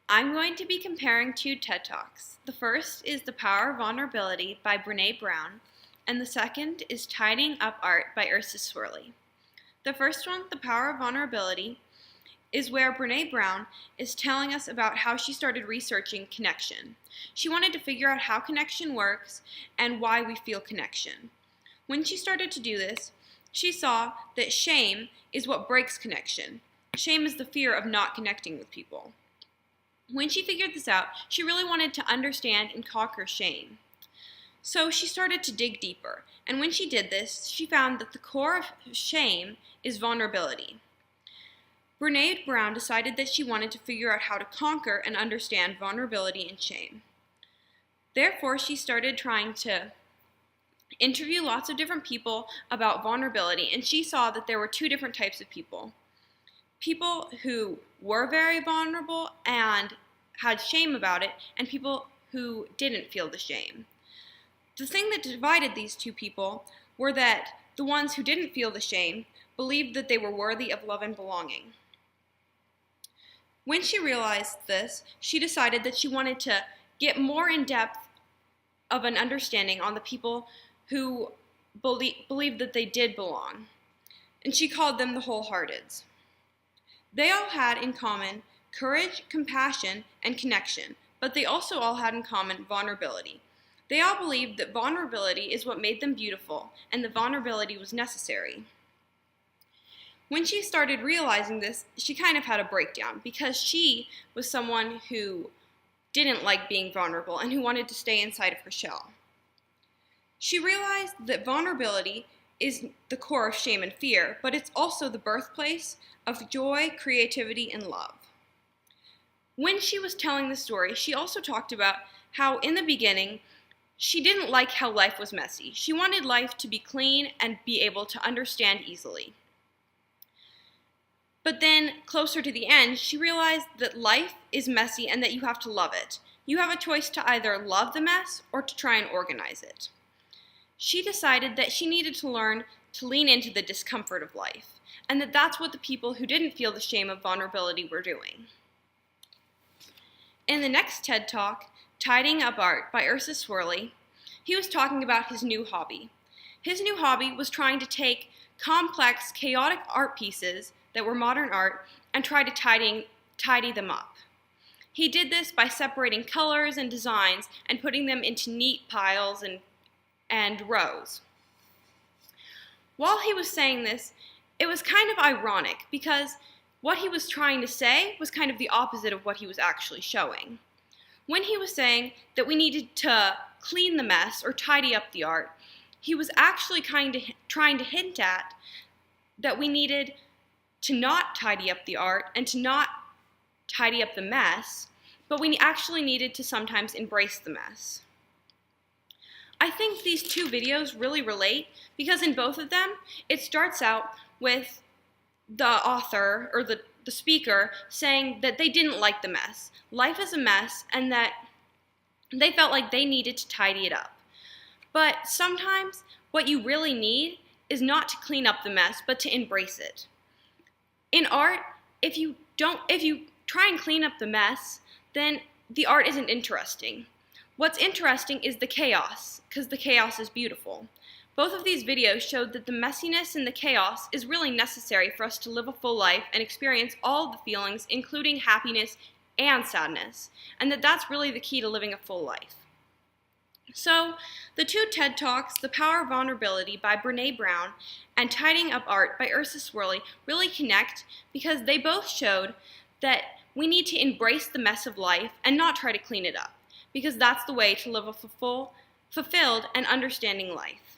I'm going to be comparing two TED Talks. The first is The Power of Vulnerability by Brené Brown, and the second is Tidying Up Art by Ursa Swirly. The first one, The Power of Vulnerability, is where Brené Brown is telling us about how she started researching connection. She wanted to figure out how connection works and why we feel connection. When she started to do this, she saw that shame is what breaks connection. Shame is the fear of not connecting with people. When she figured this out, she really wanted to understand and conquer shame. So she started to dig deeper, and when she did this, she found that the core of shame is vulnerability. Brené Brown decided that she wanted to figure out how to conquer and understand vulnerability and shame. Therefore, she started trying to interview lots of different people about vulnerability, and she saw that there were two different types of people. People who were very vulnerable and had shame about it, and people who didn't feel the shame. The thing that divided these two people were that the ones who didn't feel the shame believed that they were worthy of love and belonging. When she realized this, she decided that she wanted to get more in depth of an understanding on the people who believed that they did belong, and she called them the wholehearteds. They all had in common courage, compassion, and connection, but they also all had in common vulnerability. They all believed that vulnerability is what made them beautiful, and that vulnerability was necessary. When she started realizing this, she kind of had a breakdown because she was someone who didn't like being vulnerable and who wanted to stay inside of her shell. She realized that vulnerability is the core of shame and fear, but it's also the birthplace of joy, creativity, and love. When she was telling the story, she also talked about how in the beginning, she didn't like how life was messy. She wanted life to be clean and be able to understand easily. But then, closer to the end, she realized that life is messy and that you have to love it. You have a choice to either love the mess or to try and organize it. She decided that she needed to learn to lean into the discomfort of life, and that that's what the people who didn't feel the shame of vulnerability were doing. In the next TED Talk, Tidying Up Art by Ursa Swirly, he was talking about his new hobby. His new hobby was trying to take complex, chaotic art pieces that were modern art and try to tidy them up. He did this by separating colors and designs and putting them into neat piles and rows. While he was saying this, it was kind of ironic because what he was trying to say was kind of the opposite of what he was actually showing. When he was saying that we needed to clean the mess or tidy up the art, he was actually trying to hint at that we needed to not tidy up the art and to not tidy up the mess, but we actually needed to sometimes embrace the mess. I think these two videos really relate because in both of them, it starts out with the author or the speaker saying that they didn't like the mess. Life is a mess and that they felt like they needed to tidy it up. But sometimes what you really need is not to clean up the mess, but to embrace it. In art, if you try and clean up the mess, then the art isn't interesting. What's interesting is the chaos, because the chaos is beautiful. Both of these videos showed that the messiness and the chaos is really necessary for us to live a full life and experience all the feelings, including happiness and sadness, and that's really the key to living a full life. So, the two TED Talks, The Power of Vulnerability by Brené Brown and Tidying Up Art by Ursa Swirly, really connect because they both showed that we need to embrace the mess of life and not try to clean it up, because that's the way to live a fulfilled and understanding life.